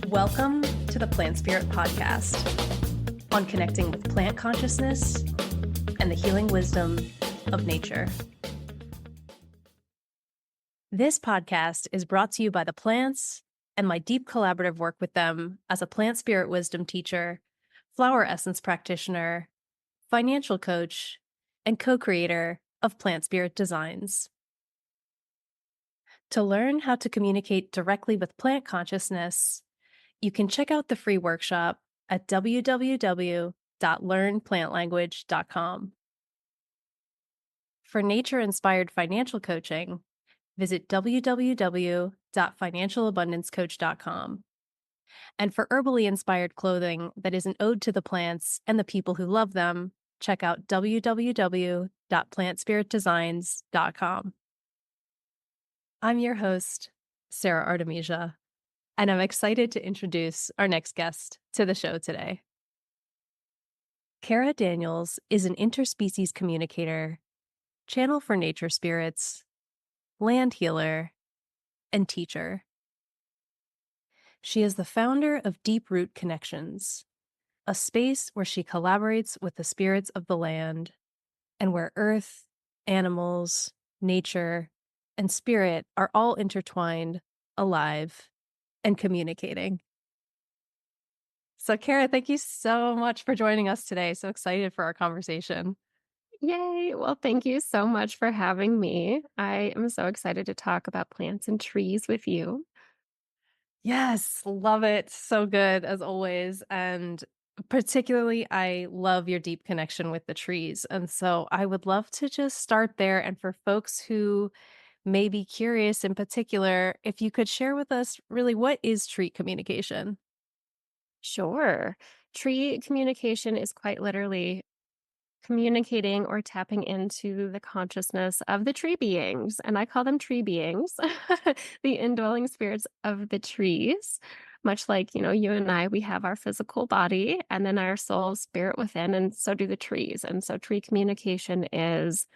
Welcome to the Plant Spirit Podcast on connecting with plant consciousness and the healing wisdom of nature. This podcast is brought to you by the plants and my deep collaborative work with them as a plant spirit wisdom teacher, flower essence practitioner, financial coach, and co-creator of Plant Spirit Designs. To learn how to communicate directly with plant consciousness, you can check out the free workshop at www.learnplantlanguage.com. For nature-inspired financial coaching, visit www.financialabundancecoach.com. And for herbally inspired clothing that is an ode to the plants and the people who love them, check out www.plantspiritdesigns.com. I'm your host, Sara Artemisia, and I'm excited to introduce our next guest to the show today. Kara Daniels is an interspecies communicator, channel for nature spirits, land healer, and teacher. She is the founder of Deep Root Connections, a space where she collaborates with the spirits of the land and where earth, animals, nature, and spirit are all intertwined, alive, and communicating. So, Kara, thank you so much for joining us today. So excited for our conversation. Yay. Well, thank you so much for having me. I am so excited to talk about plants and trees with you. Yes, love it. So good as always. And particularly, I love your deep connection with the trees. And so I would love to just start there. And for folks who may be curious in particular, if you could share with us really what is tree communication? Sure. Tree communication is quite literally communicating or tapping into the consciousness of the tree beings. And I call them tree beings, the indwelling spirits of the trees. Much like, you and I, we have our physical body and then our soul spirit within, and so do the trees. And so tree communication is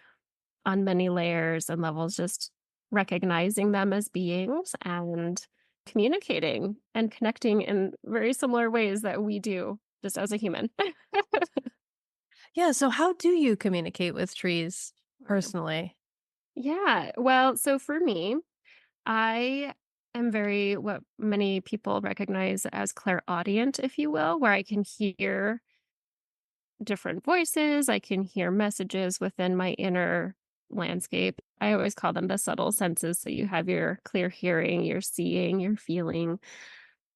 on many layers and levels, just recognizing them as beings and communicating and connecting in very similar ways that we do just as a human. Yeah. So, how do you communicate with trees personally? Yeah. Well, so for me, I am very what many people recognize as clairaudient, if you will, where I can hear different voices. I can hear messages within my inner landscape. I always call them the subtle senses. So you have your clear hearing, your seeing, your feeling.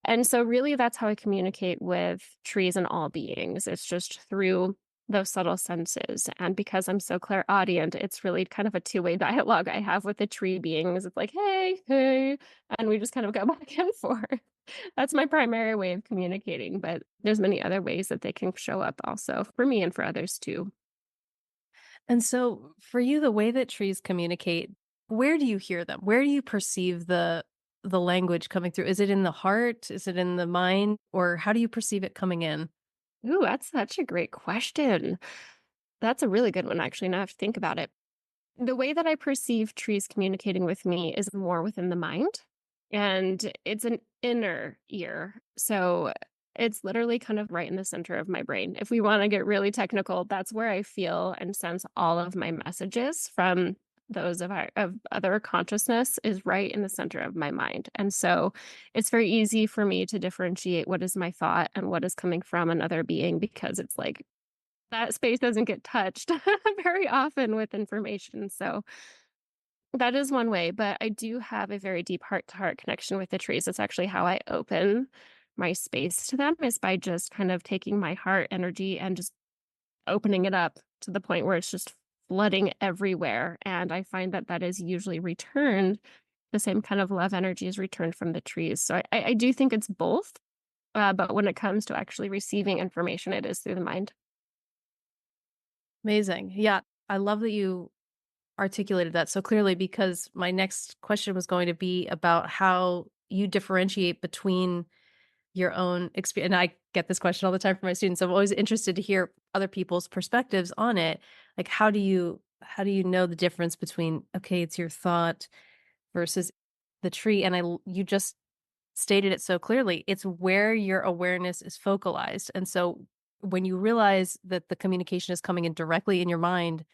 And so, really, that's how I communicate with trees and all beings. It's just through those subtle senses. And because I'm so clairaudient, it's really kind of a two-way dialogue I have with the tree beings. It's like, hey, hey. And we just kind of go back and forth. That's my primary way of communicating. But there's many other ways that they can show up also for me and for others too. And so, for you, the way that trees communicate, where do you hear them? Where do you perceive the language coming through? Is it in the heart? Is it in the mind? Or how do you perceive it coming in? Ooh, that's such a great question. That's a really good one, actually. Now I have to think about it. The way that I perceive trees communicating with me is more within the mind, and it's an inner ear. So it's literally kind of right in the center of my brain. If we want to get really technical, that's where I feel and sense all of my messages from those of other consciousness is right in the center of my mind. And so it's very easy for me to differentiate what is my thought and what is coming from another being, because it's like that space doesn't get touched very often with information. So that is one way, but I do have a very deep heart to heart connection with the trees. It's actually how I open my space to them, is by just kind of taking my heart energy and just opening it up to the point where it's just flooding everywhere. And I find that that is usually returned. The same kind of love energy is returned from the trees. So I do think it's both. But when it comes to actually receiving information, it is through the mind. Amazing. Yeah. I love that you articulated that so clearly, because my next question was going to be about how you differentiate between your own experience. And I get this question all the time from my students. I'm always interested to hear other people's perspectives on it. Like, how do you know the difference between, okay, it's your thought versus the tree? And you just stated it so clearly. It's where your awareness is focalized. And so when you realize that the communication is coming in directly in your mind,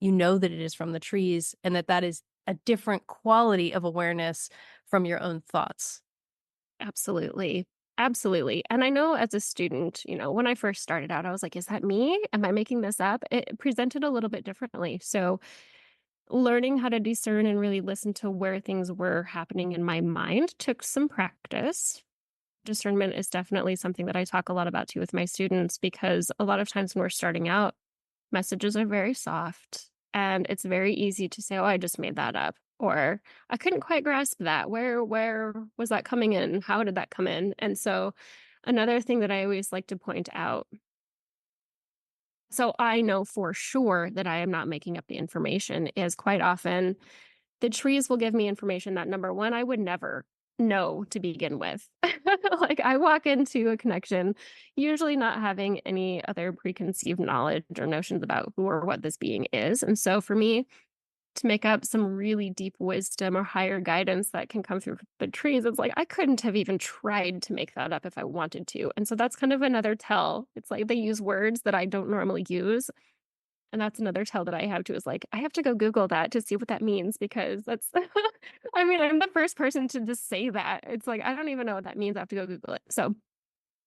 you know that it is from the trees and that that is a different quality of awareness from your own thoughts. Absolutely. Absolutely. And I know as a student, when I first started out, I was like, is that me? Am I making this up? It presented a little bit differently. So, learning how to discern and really listen to where things were happening in my mind took some practice. Discernment is definitely something that I talk a lot about too with my students because a lot of times when we're starting out, messages are very soft and it's very easy to say, "Oh, I just made that up," or "I couldn't quite grasp that. Where was that coming in? How did that come in?" And so another thing that I always like to point out, so I know for sure that I am not making up the information, is quite often the trees will give me information that, number 1, I would never know to begin with. Like, I walk into a connection usually not having any other preconceived knowledge or notions about who or what this being is, and so for me to make up some really deep wisdom or higher guidance that can come through the trees, it's like I couldn't have even tried to make that up if I wanted to, and so that's kind of another tell. It's like they use words that I don't normally use, and that's another tell that I have too is like, I have to go Google that to see what that means because that's I mean, I'm the first person to just say that. It's like, I don't even know what that means. I have to go Google it. So,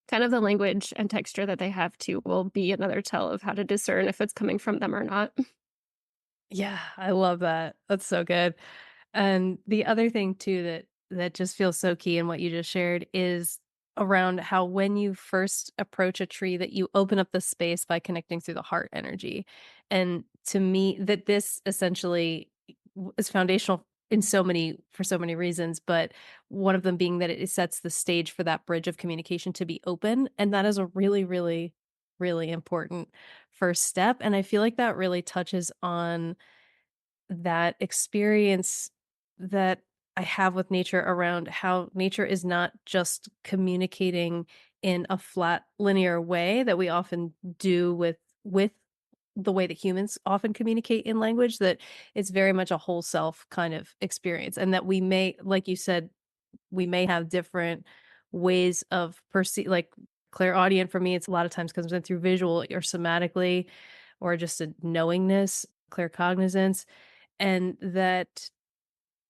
kind of the language and texture that they have too will be another tell of how to discern if it's coming from them or not. Yeah, I love that. That's so good. And the other thing too that just feels so key in what you just shared is around how when you first approach a tree that you open up the space by connecting through the heart energy. And to me that this essentially is foundational in so many for so many reasons, but one of them being that it sets the stage for that bridge of communication to be open, and that is a really really important first step, and I feel like that really touches on that experience that I have with nature around how nature is not just communicating in a flat linear way that we often do with the way that humans often communicate in language, that it's very much a whole self kind of experience, and that we may, like you said, we may have different ways of like clairaudient for me, it's a lot of times comes in through visual or somatically or just a knowingness, claircognizance, and that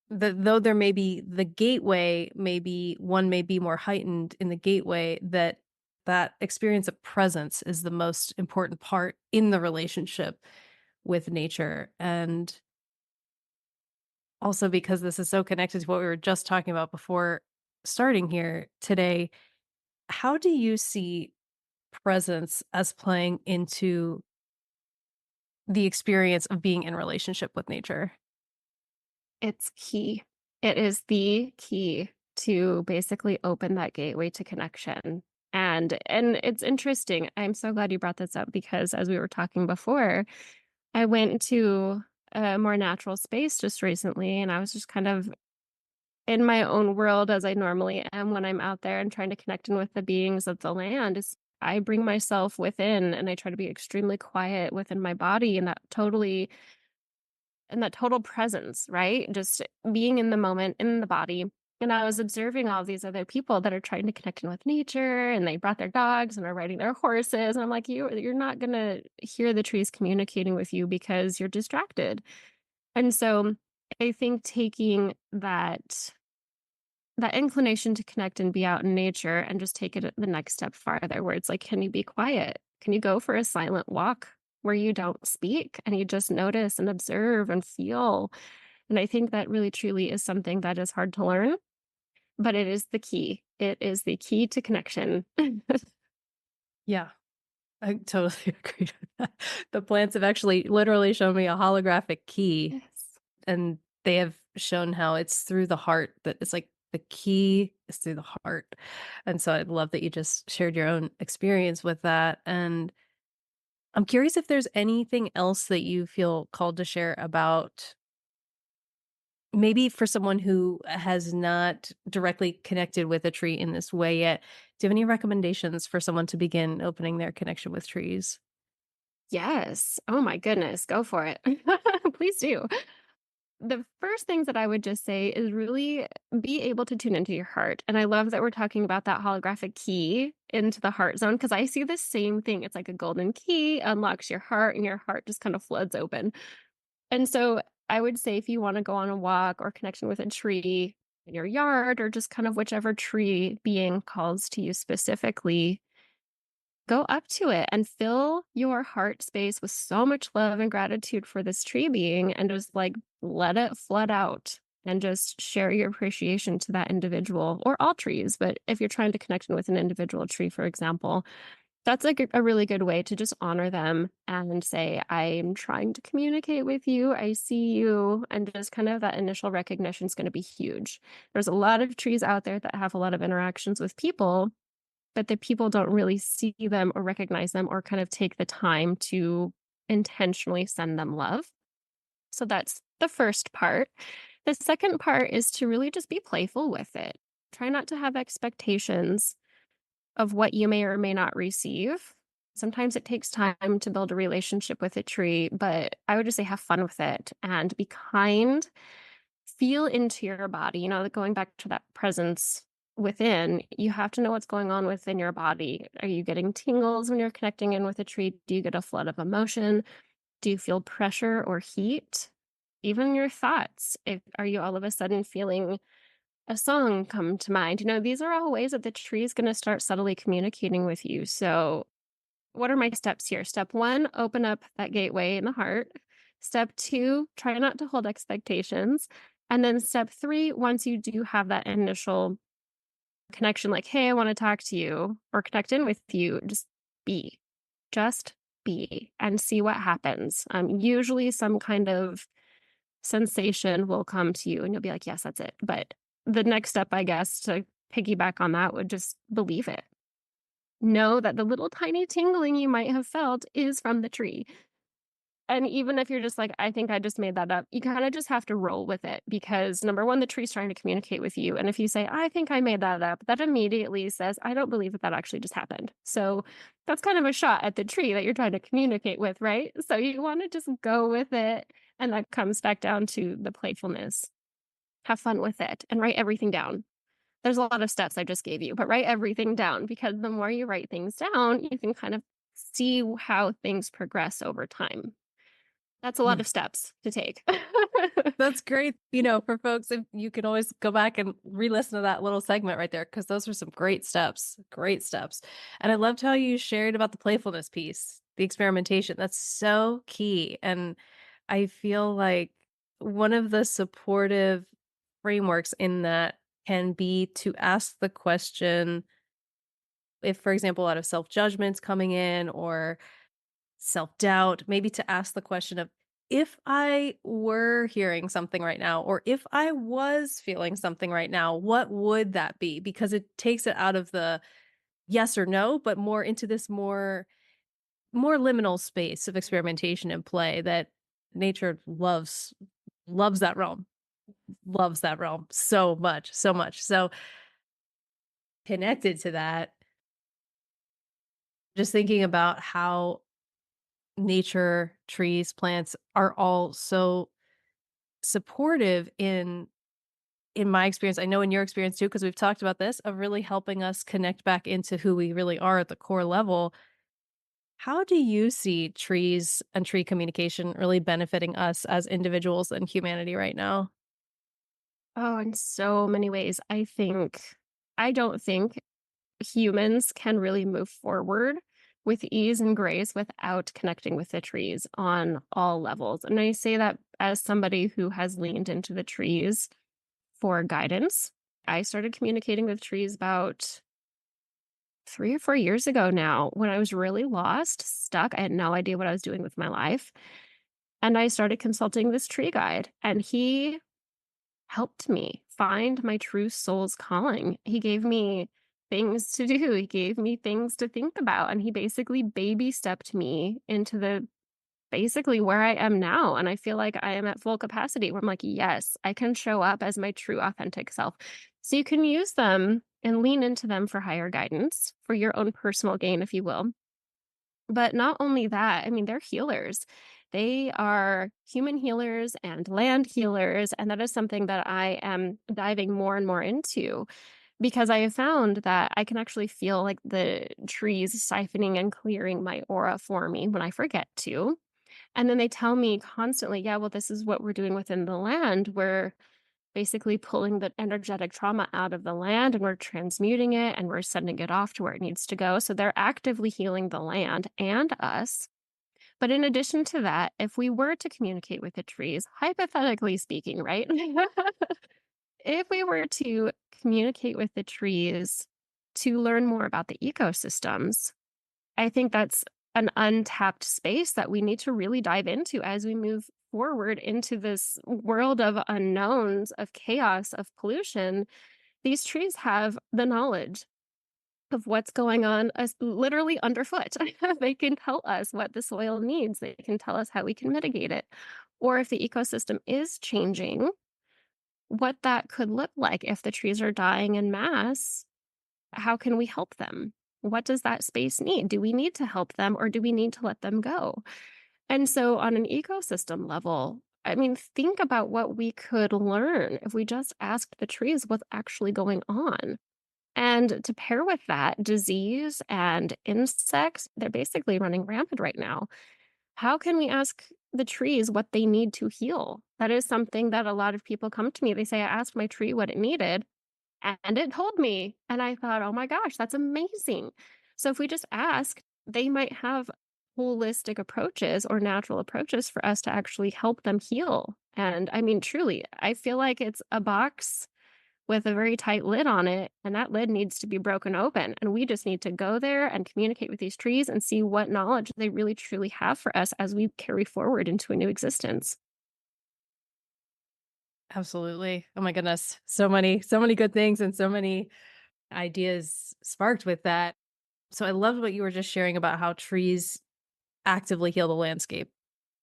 though there may be the gateway, maybe one may be more heightened in the gateway, that that experience of presence is the most important part in the relationship with nature. And also because this is so connected to what we were just talking about before starting here today, how do you see presence as playing into the experience of being in relationship with nature? It's key. It is the key to basically open that gateway to connection. And it's interesting. I'm so glad you brought this up because as we were talking before, I went to a more natural space just recently and I was just kind of in my own world as I normally am when I'm out there and trying to connect in with the beings of the land. Is I bring myself within and I try to be extremely quiet within my body and that total presence, right? Just being in the moment, in the body. And I was observing all these other people that are trying to connect in with nature and they brought their dogs and are riding their horses. And I'm like, you're not gonna hear the trees communicating with you because you're distracted. And so I think taking that inclination to connect and be out in nature and just take it the next step farther where it's like, can you be quiet? Can you go for a silent walk where you don't speak and you just notice and observe and feel? And I think that really truly is something that is hard to learn, but it is the key. It is the key to connection. Yeah. I totally agree with that. The plants have actually literally shown me a holographic key, Yes. and they have shown how it's through the heart, that it's like the key is through the heart. And so I love that you just shared your own experience with that. And I'm curious if there's anything else that you feel called to share about maybe for someone who has not directly connected with a tree in this way yet. Do you have any recommendations for someone to begin opening their connection with trees? Yes. Oh my goodness. Go for it. Please do. The first things that I would just say is really be able to tune into your heart. And I love that we're talking about that holographic key into the heart zone because I see the same thing. It's like a golden key unlocks your heart and your heart just kind of floods open. And so I would say if you want to go on a walk or connection with a tree in your yard or just kind of whichever tree being calls to you specifically, go up to it and fill your heart space with so much love and gratitude for this tree being and just like let it flood out and just share your appreciation to that individual or all trees. But if you're trying to connect with an individual tree, for example, that's like a really good way to just honor them and say, I'm trying to communicate with you. I see you. And just kind of that initial recognition is going to be huge. There's a lot of trees out there that have a lot of interactions with people, but the people don't really see them or recognize them or kind of take the time to intentionally send them love. So that's the first part. The second part is to really just be playful with it. Try not to have expectations of what you may or may not receive. Sometimes it takes time to build a relationship with a tree, but I would just say have fun with it and be kind. Feel into your body, going back to that presence within, you have to know what's going on within your body. Are you getting tingles when you're connecting in with a tree? Do you get a flood of emotion? Do you feel pressure or heat? Even your thoughts. Are you all of a sudden feeling a song come to mind? These are all ways that the tree is going to start subtly communicating with you. So, what are my steps here? Step one, open up that gateway in the heart. Step two, try not to hold expectations. And then step three, once you do have that initial connection, like, hey, I want to talk to you or connect in with you, be, just be and see what happens. Usually some kind of sensation will come to you and you'll be like, yes, that's it. But the next step, I guess, to piggyback on that would just believe it. Know that the little tiny tingling you might have felt is from the tree. And even if you're just like, I think I just made that up, you kind of just have to roll with it because number one, the tree's trying to communicate with you. And if you say, I think I made that up, that immediately says, I don't believe that that actually just happened. So that's kind of a shot at the tree that you're trying to communicate with, right? So you want to just go with it. And that comes back down to the playfulness. Have fun with it and write everything down. There's a lot of steps I just gave you, but write everything down because the more you write things down, you can kind of see how things progress over time. That's a lot of steps to take. That's great. For folks, if you can always go back and re-listen to that little segment right there, because those are some great steps. Great steps. And I loved how you shared about the playfulness piece, the experimentation. That's so key. And I feel like one of the supportive frameworks in that can be to ask the question if, for example, a lot of self-judgments coming in or self-doubt, maybe to ask the question of, if I were hearing something right now, or if I was feeling something right now, what would that be? Because it takes it out of the yes or no, but more into this more liminal space of experimentation and play that nature loves that realm, loves that realm so much, so much. So connected to that, just thinking about how nature, trees, plants are all so supportive in my experience. I know in your experience too, because we've talked about this, of really helping us connect back into who we really are at the core level. How do you see trees and tree communication really benefiting us as individuals and humanity right now? Oh, in so many ways. I don't think humans can really move forward with ease and grace without connecting with the trees on all levels. And I say that as somebody who has leaned into the trees for guidance. I started communicating with trees about 3 or 4 years ago now when I was really lost, stuck. I had no idea what I was doing with my life. And I started consulting this tree guide, and he helped me find my true soul's calling. He gave me things to do, he gave me things to think about, and he basically baby stepped me into the basically where I am now. And I feel like I am at full capacity where I'm like, yes, I can show up as my true authentic self. So you can use them and lean into them for higher guidance, for your own personal gain, if you will. But not only that, I mean, they're healers. They are human healers and land healers. And that is something that I am diving more and more into because I have found that I can actually feel like the trees siphoning and clearing my aura for me when I forget to. And then they tell me constantly, yeah, well, this is what we're doing within the land. We're basically pulling the energetic trauma out of the land and we're transmuting it and we're sending it off to where it needs to go. So they're actively healing the land and us. But in addition to that, if we were to communicate with the trees, hypothetically speaking, right? If we were to communicate with the trees to learn more about the ecosystems, I think that's an untapped space that we need to really dive into as we move forward into this world of unknowns, of chaos, of pollution. These trees have the knowledge of what's going on literally underfoot. They can tell us what the soil needs, they can tell us how we can mitigate it. Or if the ecosystem is changing, what that could look like if the trees are dying in mass. How can we help them? What does that space need? Do we need to help them or do we need to let them go? And so, on an ecosystem level, I mean, think about what we could learn if we just asked the trees what's actually going on. And to pair with that, disease and insects, they're basically running rampant right now. How can we ask the trees what they need to heal? That is something that a lot of people come to me. They say, I asked my tree what it needed and it told me. And I thought, oh my gosh, that's amazing. So if we just ask, they might have holistic approaches or natural approaches for us to actually help them heal. And I mean, truly, I feel like it's a box with a very tight lid on it, and that lid needs to be broken open. And we just need to go there and communicate with these trees and see what knowledge they really truly have for us as we carry forward into a new existence. Absolutely. Oh my goodness. So many good things and so many ideas sparked with that. So I loved what you were just sharing about how trees actively heal the landscape.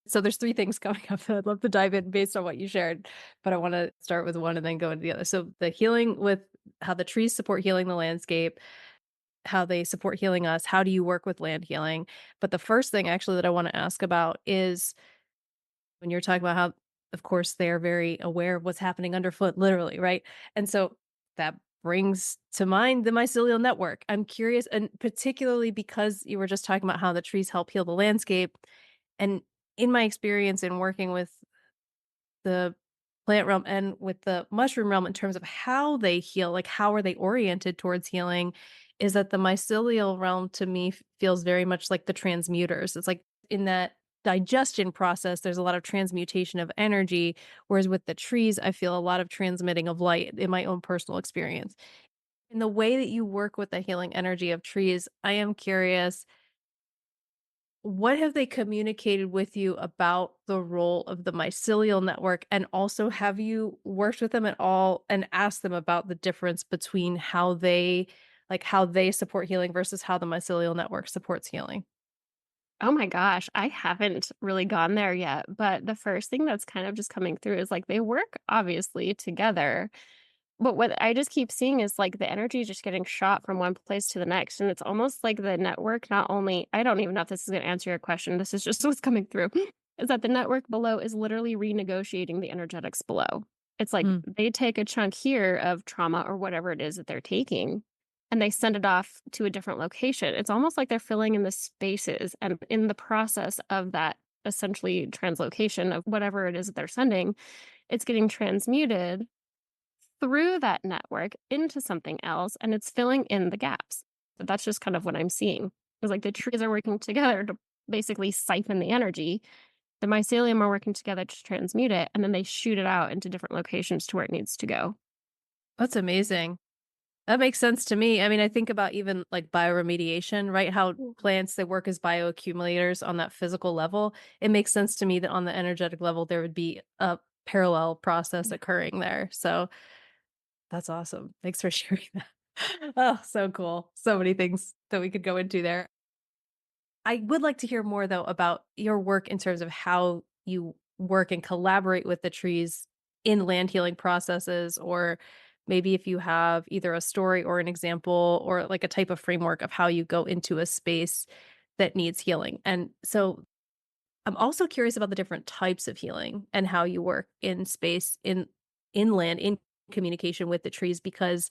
So there's 3 things coming up that I'd love to dive in based on what you shared, but I wanna start with one and then go into the other. So the healing with how the trees support healing the landscape, how they support healing us, how do you work with land healing? But the first thing actually that I wanna ask about is when you're talking about how, of course, they're very aware of what's happening underfoot, literally, right? And so that brings to mind the mycelial network. I'm curious, and particularly because you were just talking about how the trees help heal the landscape. And in my experience in working with the plant realm and with the mushroom realm in terms of how they heal, like how are they oriented towards healing, is that the mycelial realm to me feels very much like the transmuters. It's like in that digestion process, there's a lot of transmutation of energy, whereas with the trees, I feel a lot of transmitting of light in my own personal experience. In the way that you work with the healing energy of trees, I am curious, what have they communicated with you about the role of the mycelial network? And also, have you worked with them at all and asked them about the difference between how they support healing versus how the mycelial network supports healing? Oh my gosh, I haven't really gone there yet, but the first thing that's kind of just coming through is like they work obviously together. But what I just keep seeing is like the energy is just getting shot from one place to the next. And it's almost like the network, not only, I don't even know if this is going to answer your question. This is just what's coming through is that the network below is literally renegotiating the energetics below. It's like Mm. they take a chunk here of trauma or whatever it is that they're taking and they send it off to a different location. It's almost like they're filling in the spaces. And in the process of that, essentially translocation of whatever it is that they're sending, it's getting transmuted through that network into something else and it's filling in the gaps. But that's just kind of what I'm seeing. It's like the trees are working together to basically siphon the energy. The mycelium are working together to transmute it, and then they shoot it out into different locations to where it needs to go. That's amazing. That makes sense to me. I mean, I think about even like bioremediation, right? How plants they work as bioaccumulators on that physical level. It makes sense to me that on the energetic level there would be a parallel process occurring there. So that's awesome. Thanks for sharing that. Oh, so cool. So many things that we could go into there. I would like to hear more though about your work in terms of how you work and collaborate with the trees in land healing processes, or maybe if you have either a story or an example or like a type of framework of how you go into a space that needs healing. And so I'm also curious about the different types of healing and how you work in space, in inland, in communication with the trees, because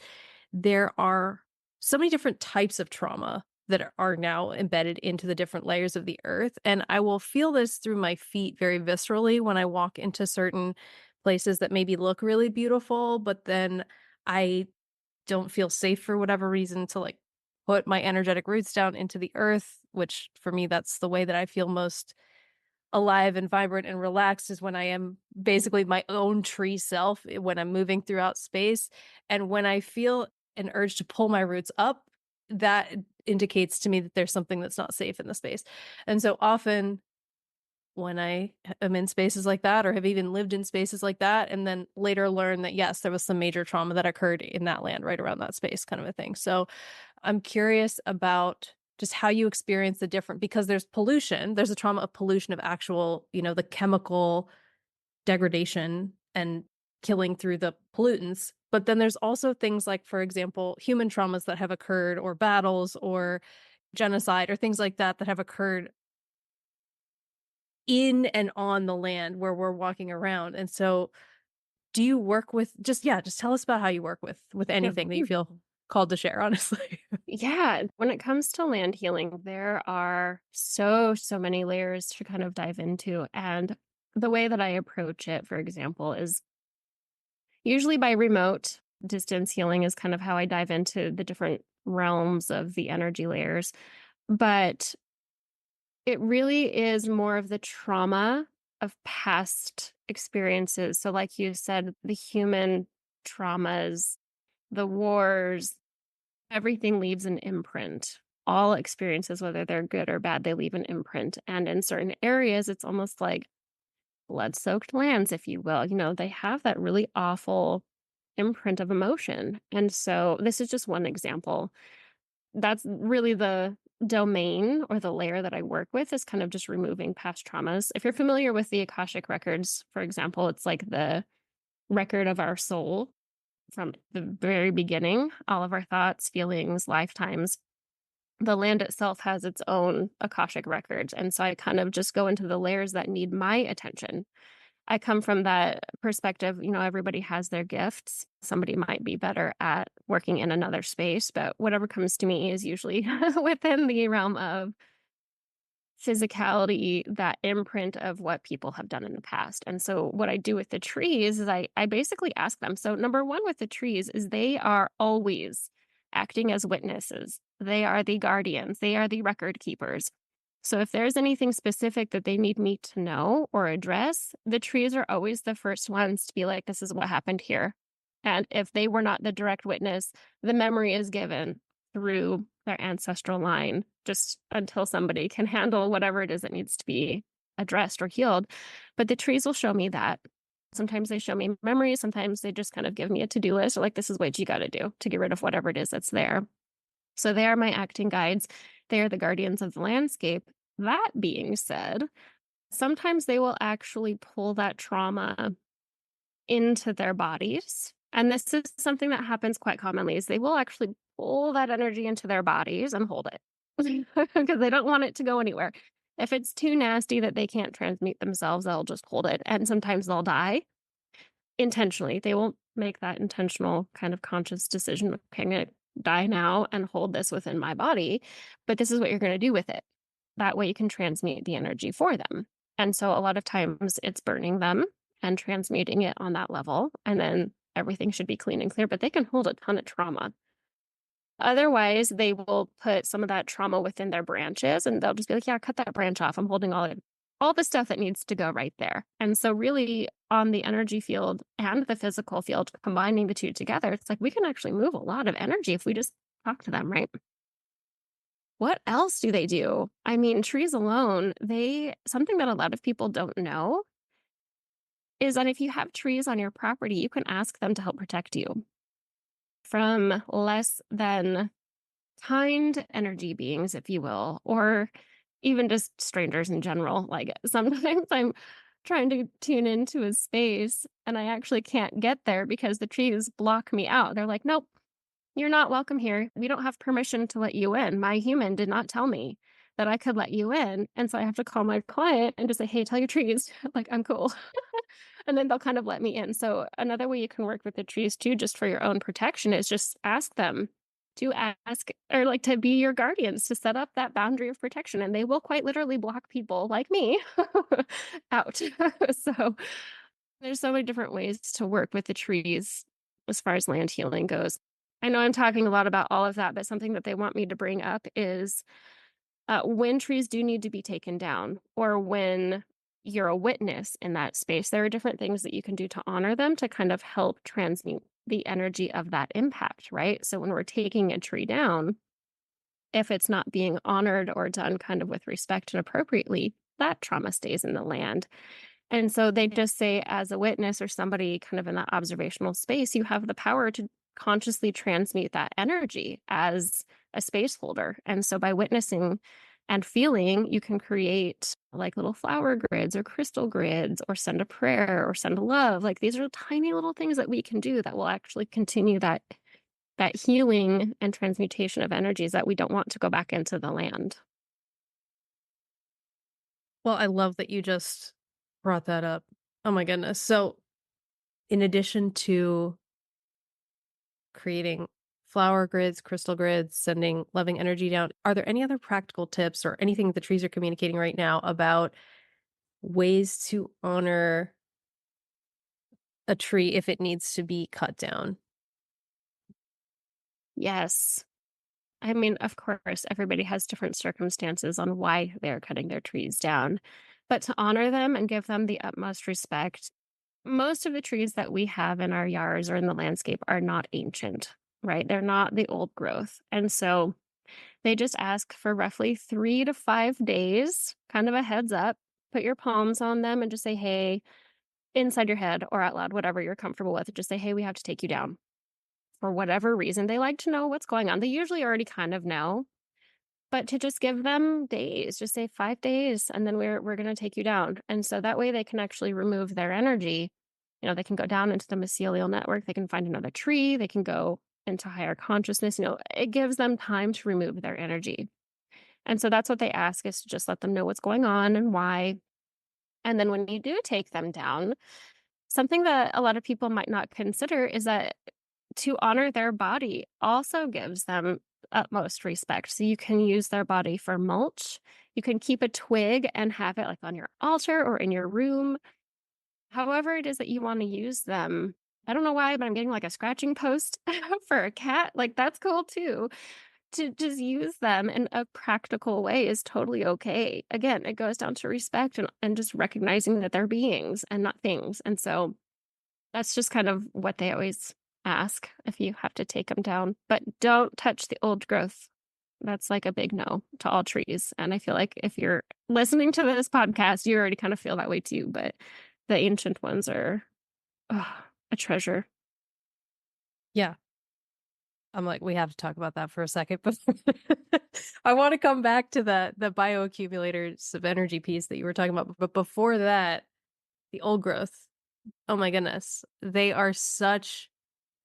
there are so many different types of trauma that are now embedded into the different layers of the earth. And I will feel this through my feet very viscerally when I walk into certain places that maybe look really beautiful, but then I don't feel safe for whatever reason to like put my energetic roots down into the earth, which for me, that's the way that I feel most alive and vibrant and relaxed is when I am basically my own tree self when I'm moving throughout space. And when I feel an urge to pull my roots up, that indicates to me that there's something that's not safe in the space. And so often when I am in spaces like that or have even lived in spaces like that, and then later learn that, yes, there was some major trauma that occurred in that land right around that space kind of a thing. So I'm curious about just how you experience the different because there's pollution, there's a trauma of pollution of actual, the chemical degradation and killing through the pollutants. But then there's also things like, for example, human traumas that have occurred or battles or genocide or things like that that have occurred in and on the land where we're walking around. And so do you work with just tell us about how you work with Yeah. anything that you feel called to share, honestly. Yeah, when it comes to land healing, there are so many layers to kind of dive into. And the way that I approach it, for example, is usually by remote distance healing, is kind of how I dive into the different realms of the energy layers. But it really is more of the trauma of past experiences. So, like you said, the human traumas, the wars, everything leaves an imprint. All experiences, whether they're good or bad, they leave an imprint. And in certain areas, it's almost like blood soaked lands, if you will. They have that really awful imprint of emotion. And so this is just one example. That's really the domain or the layer that I work with is kind of just removing past traumas. If you're familiar with the Akashic records, for example, it's like the record of our soul from the very beginning, all of our thoughts, feelings, lifetimes. The land itself has its own Akashic records. And so I kind of just go into the layers that need my attention. I come from that perspective, everybody has their gifts. Somebody might be better at working in another space, but whatever comes to me is usually within the realm of physicality, that imprint of what people have done in the past. And so what I do with the trees is I basically ask them. So number one with the trees is they are always acting as witnesses. They are the guardians. They are the record keepers. So if there's anything specific that they need me to know or address, the trees are always the first ones to be like, this is what happened here. And if they were not the direct witness, the memory is given through their ancestral line just until somebody can handle whatever it is that needs to be addressed or healed. But the trees will show me that. Sometimes they show me memories. Sometimes they just kind of give me a to-do list or like, this is what you got to do to get rid of whatever it is that's there. So they are my acting guides. They are the guardians of the landscape. That being said, sometimes they will actually pull that trauma into their bodies. And this is something that happens quite commonly is they will actually pull that energy into their bodies and hold it because they don't want it to go anywhere. If it's too nasty that they can't transmute themselves, they'll just hold it. And sometimes they'll die intentionally. They won't make that intentional kind of conscious decision. Okay, I'm going to die now and hold this within my body. But this is what you're going to do with it. That way you can transmute the energy for them. And so a lot of times it's burning them and transmuting it on that level. And then everything should be clean and clear, but they can hold a ton of trauma. Otherwise, they will put some of that trauma within their branches and they'll just be like, yeah, cut that branch off. I'm holding all the stuff that needs to go right there. And so really on the energy field and the physical field, combining the two together, it's like we can actually move a lot of energy if we just talk to them, right? What else do they do? I mean, trees alone, something that a lot of people don't know is that if you have trees on your property, you can ask them to help protect you from less than kind energy beings, if you will, or even just strangers in general. Like sometimes I'm trying to tune into a space and I actually can't get there because the trees block me out. They're like, nope, you're not welcome here. We don't have permission to let you in. My human did not tell me that I could let you in. And so I have to call my client and just say, hey, tell your trees, like, I'm cool. And then they'll kind of let me in. So another way you can work with the trees too, just for your own protection, is just ask them to ask or like to be your guardians to set up that boundary of protection. And they will quite literally block people like me out. So there's so many different ways to work with the trees as far as land healing goes. I know I'm talking a lot about all of that, but something that they want me to bring up is when trees do need to be taken down or when you're a witness in that space, there are different things that you can do to honor them to kind of help transmute the energy of that impact, right? So when we're taking a tree down, if it's not being honored or done kind of with respect and appropriately, that trauma stays in the land. And so they just say, as a witness or somebody kind of in that observational space, you have the power to consciously transmute that energy as a space holder. And so by witnessing and feeling, you can create like little flower grids or crystal grids or send a prayer or send a love. Like these are tiny little things that we can do that will actually continue that healing and transmutation of energies that we don't want to go back into the land. Well, I love that you just brought that up. Oh my goodness. So, in addition to creating flower grids, crystal grids, sending loving energy down, are there any other practical tips or anything the trees are communicating right now about ways to honor a tree if it needs to be cut down? Yes. I mean, of course, everybody has different circumstances on why they're cutting their trees down. But to honor them and give them the utmost respect, most of the trees that we have in our yards or in the landscape are not ancient, right? They're not the old growth. And so they just ask for roughly 3 to 5 days, kind of a heads up. Put your palms on them and just say, hey, inside your head or out loud, whatever you're comfortable with. Just say, hey, we have to take you down. For whatever reason, they like to know what's going on. They usually already kind of know, but to just give them days, just say 5 days, and then we're gonna take you down. And so that way they can actually remove their energy. You know, they can go down into the mycelial network, they can find another tree, they can go into higher consciousness. You know, it gives them time to remove their energy. And so that's what they ask, is to just let them know what's going on and why. And then when you do take them down, something that a lot of people might not consider is that to honor their body also gives them utmost respect. So you can use their body for mulch. You can keep a twig and have it like on your altar or in your room. However it is that you want to use them. I don't know why, but I'm getting like a scratching post for a cat. Like that's cool too. To just use them in a practical way is totally okay. Again, it goes down to respect and just recognizing that they're beings and not things. And so that's just kind of what they always ask if you have to take them down, but don't touch the old growth. That's like a big no to all trees. And I feel like if you're listening to this podcast, you already kind of feel that way too, but the ancient ones are a treasure. Yeah. I'm like, we have to talk about that for a second, but I want to come back to the bioaccumulators of energy piece that you were talking about. But before that, the old growth. Oh my goodness. They are such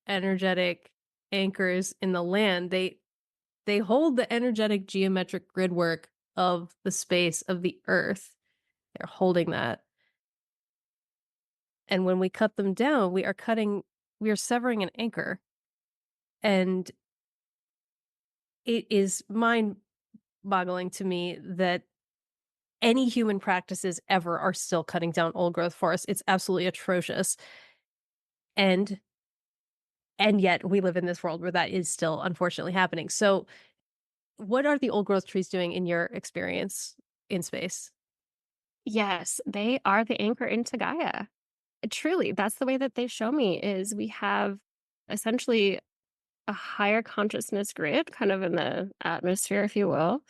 energetic anchors in the land. They hold the energetic geometric grid work of the space of the earth. They're holding that. And when we cut them down, we are severing an anchor. And it is mind boggling to me that any human practices ever are still cutting down old growth forests. It's absolutely atrocious. And yet we live in this world where that is still unfortunately happening. So what are the old growth trees doing in your experience in space? Yes, they are the anchor into Gaia. Truly, that's the way that they show me is we have essentially a higher consciousness grid kind of in the atmosphere, if you will,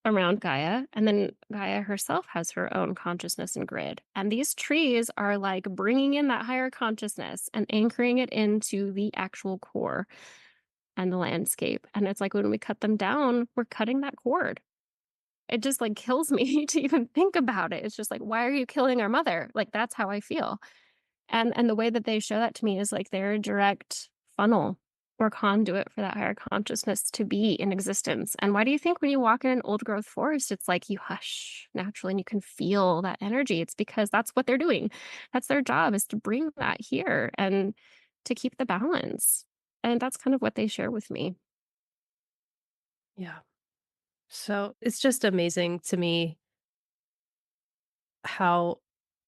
around Gaia. And then Gaia herself has her own consciousness and grid. And these trees are like bringing in that higher consciousness and anchoring it into the actual core and the landscape. And it's like when we cut them down, we're cutting that cord. It just like kills me to even think about it. It's just like, why are you killing our mother? Like that's how I feel. And the way that they show that to me is like they're a direct funnel or conduit for that higher consciousness to be in existence. And why do you think when you walk in an old growth forest, it's like you hush naturally and you can feel that energy? It's because that's what they're doing. That's their job, is to bring that here and to keep the balance. And that's kind of what they share with me. Yeah. So it's just amazing to me how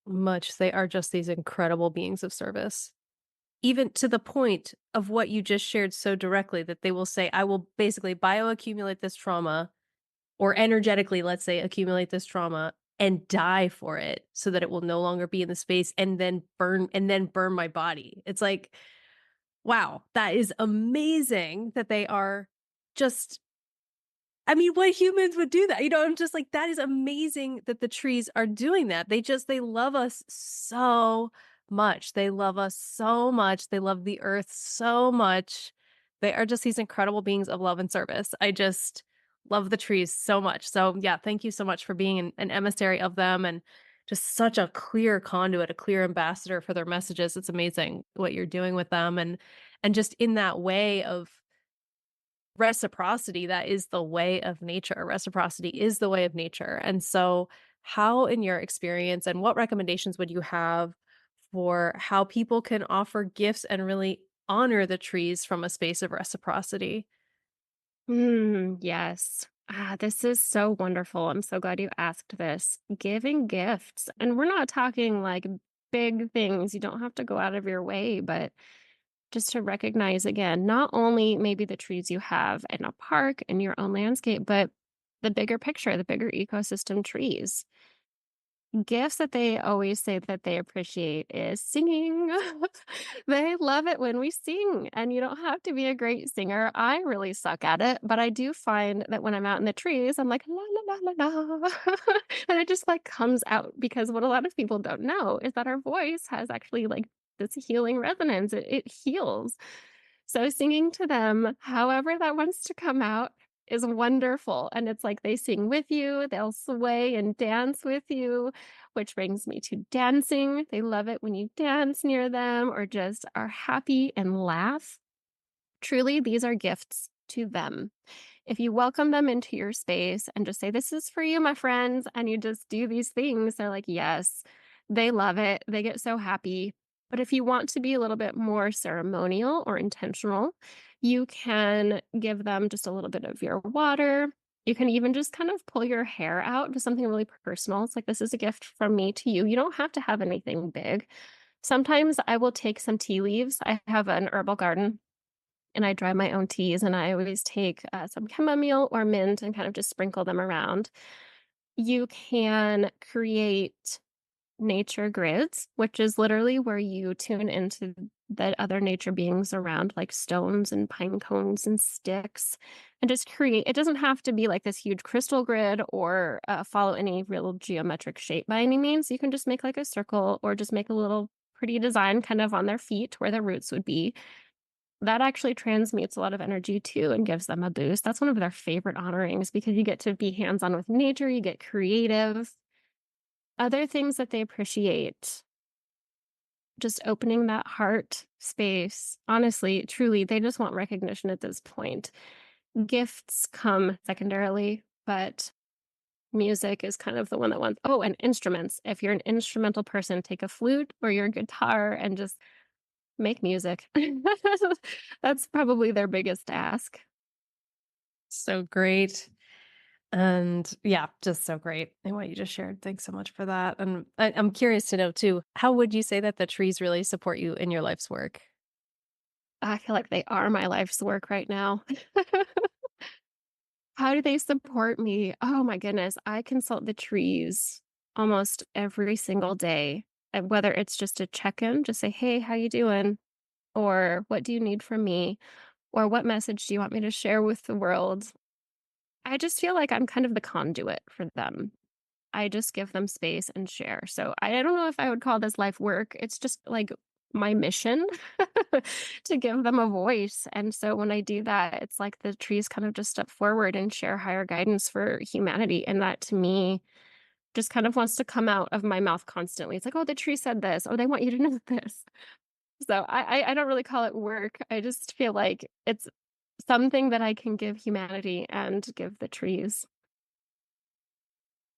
much they are just these incredible beings of service. Even to the point of what you just shared so directly that they will say, I will basically bioaccumulate this trauma or energetically, let's say, accumulate this trauma and die for it so that it will no longer be in the space and then burn my body. It's like, wow, that is amazing that they are just I mean, what humans would do that? I'm just like, that is amazing that the trees are doing that. They love us so much. They love us so much. They love the earth so much. They are just these incredible beings of love and service. I just love the trees so much. So, yeah, thank you so much for being an emissary of them and just such a clear conduit, a clear ambassador for their messages. It's amazing what you're doing with them and just in that way of reciprocity, that is the way of nature. Reciprocity is the way of nature. And so, how, in your experience, and what recommendations would you have for how people can offer gifts and really honor the trees from a space of reciprocity? Yes. This is so wonderful. I'm so glad you asked this. Giving gifts. And we're not talking like big things. You don't have to go out of your way, but just to recognize again, not only maybe the trees you have in a park in your own landscape, but the bigger picture, the bigger ecosystem trees. Gifts that they always say that they appreciate is singing. They love it when we sing, and you don't have to be a great singer. I really suck at it, but I do find that when I'm out in the trees, I'm like, la la la la la. And it just like comes out because what a lot of people don't know is that our voice has actually like this healing resonance. It heals. So singing to them, however that wants to come out, is wonderful. And it's like they sing with you, they'll sway and dance with you, which brings me to dancing. They love it when you dance near them or just are happy and laugh. Truly, these are gifts to them. If you welcome them into your space and just say, "This is for you, my friends," and you just do these things, they're like, yes, they love it. They get so happy. But if you want to be a little bit more ceremonial or intentional, you can give them just a little bit of your water. You can even just kind of pull your hair out to something really personal. It's like, this is a gift from me to you. You don't have to have anything big. Sometimes I will take some tea leaves. I have an herbal garden and I dry my own teas, and I always take some chamomile or mint and kind of just sprinkle them around. You can create nature grids, which is literally where you tune into the other nature beings around, like stones and pine cones and sticks, and just create. It doesn't have to be like this huge crystal grid or follow any real geometric shape by any means. You can just make like a circle or just make a little pretty design kind of on their feet where their roots would be. That actually transmutes a lot of energy too and gives them a boost. That's one of their favorite honorings because you get to be hands on with nature, you get creative. Other things that they appreciate, just opening that heart space. Honestly, truly, they just want recognition at this point. Gifts come secondarily, but music is kind of the one that wants. Oh, and instruments. If you're an instrumental person, take a flute or your guitar and just make music. That's probably their biggest ask. So great. And yeah, just so great and what you just shared. Thanks so much for that. And I'm curious to know too, how would you say that the trees really support you in your life's work? I feel like they are my life's work right now. How do they support me? Oh my goodness. I consult the trees almost every single day. And whether it's just a check-in, just say, "Hey, how you doing?" Or "What do you need from me?" Or "What message do you want me to share with the world?" I just feel like I'm kind of the conduit for them. I just give them space and share. So I don't know if I would call this life work. It's just like my mission to give them a voice. And so when I do that, it's like the trees kind of just step forward and share higher guidance for humanity. And that to me just kind of wants to come out of my mouth constantly. It's like, oh, the tree said this. Oh, they want you to know this. So I don't really call it work. I just feel like it's something that I can give humanity and give the trees.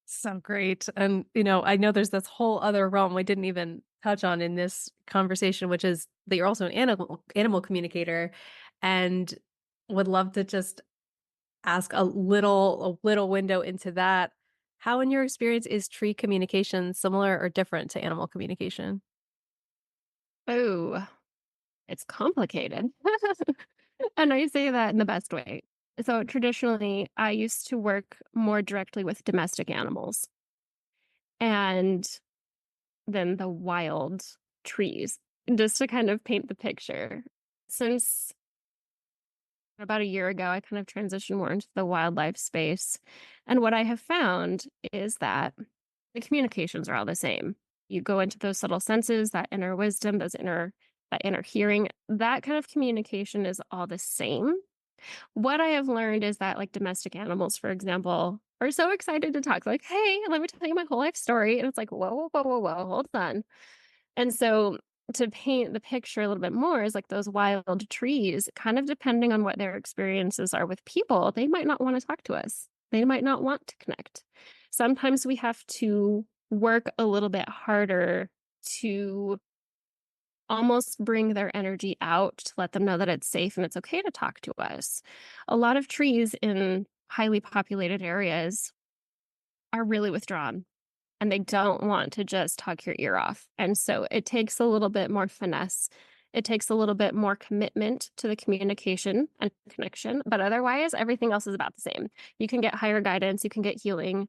So great. And, I know there's this whole other realm we didn't even touch on in this conversation, which is that you're also an animal communicator, and would love to just ask a little window into that. How, in your experience, is tree communication similar or different to animal communication? Oh, it's complicated. And I say that in the best way. So traditionally, I used to work more directly with domestic animals and then the wild trees, just to kind of paint the picture. Since about a year ago, I kind of transitioned more into the wildlife space. And what I have found is that the communications are all the same. You go into those subtle senses, that inner wisdom, that inner hearing, that kind of communication is all the same. What I have learned is that like domestic animals, for example, are so excited to talk. Like, hey, let me tell you my whole life story. And it's like, whoa, whoa, whoa, whoa, whoa, hold on. And so to paint the picture a little bit more is like those wild trees, kind of depending on what their experiences are with people, they might not want to talk to us. They might not want to connect. Sometimes we have to work a little bit harder to almost bring their energy out to let them know that it's safe and it's okay to talk to us. A lot of trees in highly populated areas are really withdrawn and they don't want to just talk your ear off. And so it takes a little bit more finesse. It takes a little bit more commitment to the communication and connection, but otherwise, everything else is about the same. You can get higher guidance, you can get healing.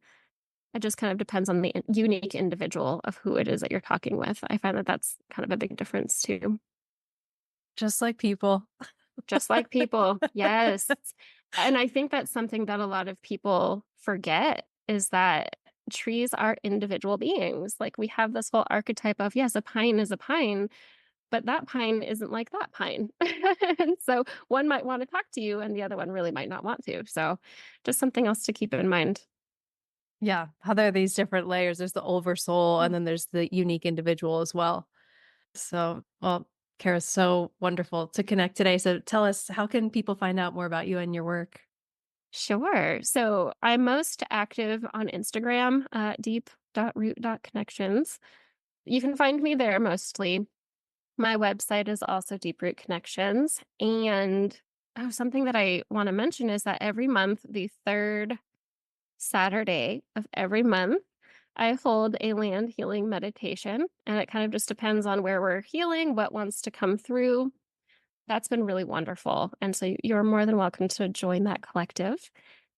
It just kind of depends on the unique individual of who it is that you're talking with. I find that that's kind of a big difference too. Just like people. Just like people. Yes. And I think that's something that a lot of people forget is that trees are individual beings. Like we have this whole archetype of, yes, a pine is a pine, but that pine isn't like that pine. And so one might want to talk to you and the other one really might not want to. So just something else to keep in mind. Yeah, how there are these different layers. There's the oversoul, and then there's the unique individual as well. So, well, Kara's so wonderful to connect today. So tell us, how can people find out more about you and your work? Sure. So I'm most active on Instagram, deep.root.connections. You can find me there mostly. My website is also Deep Root Connections. And something that I want to mention is that every month, the third Saturday of every month, I hold a land healing meditation. And it kind of just depends on where we're healing, what wants to come through. That's been really wonderful. And so you're more than welcome to join that collective.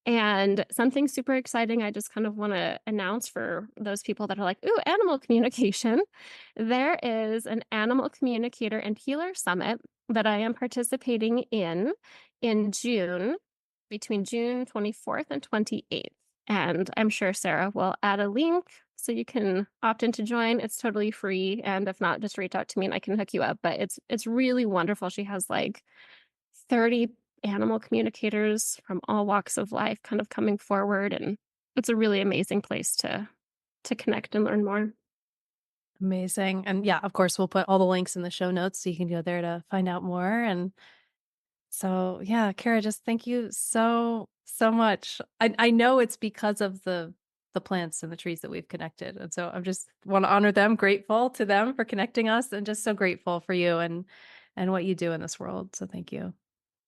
And something super exciting I just kind of want to announce for those people that are like, ooh, animal communication. There is an animal communicator and healer summit that I am participating in June, between June 24th and 28th. And I'm sure Sarah will add a link so you can opt in to join. It's totally free. And if not, just reach out to me and I can hook you up. But it's really wonderful. She has like 30 animal communicators from all walks of life kind of coming forward. And it's a really amazing place to connect and learn more. Amazing. And yeah, of course, we'll put all the links in the show notes so you can go there to find out more. And so, yeah, Kara, just thank you so, so much. I know it's because of the plants and the trees that we've connected. And so I'm just want to honor them, grateful to them for connecting us, and just so grateful for you and what you do in this world. So thank you.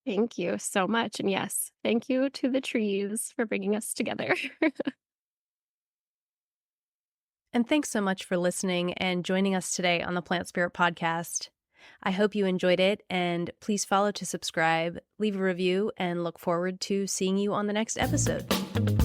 Thank you so much. And yes, thank you to the trees for bringing us together. And thanks so much for listening and joining us today on the Plant Spirit Podcast. I hope you enjoyed it, and please follow to subscribe, leave a review, and look forward to seeing you on the next episode.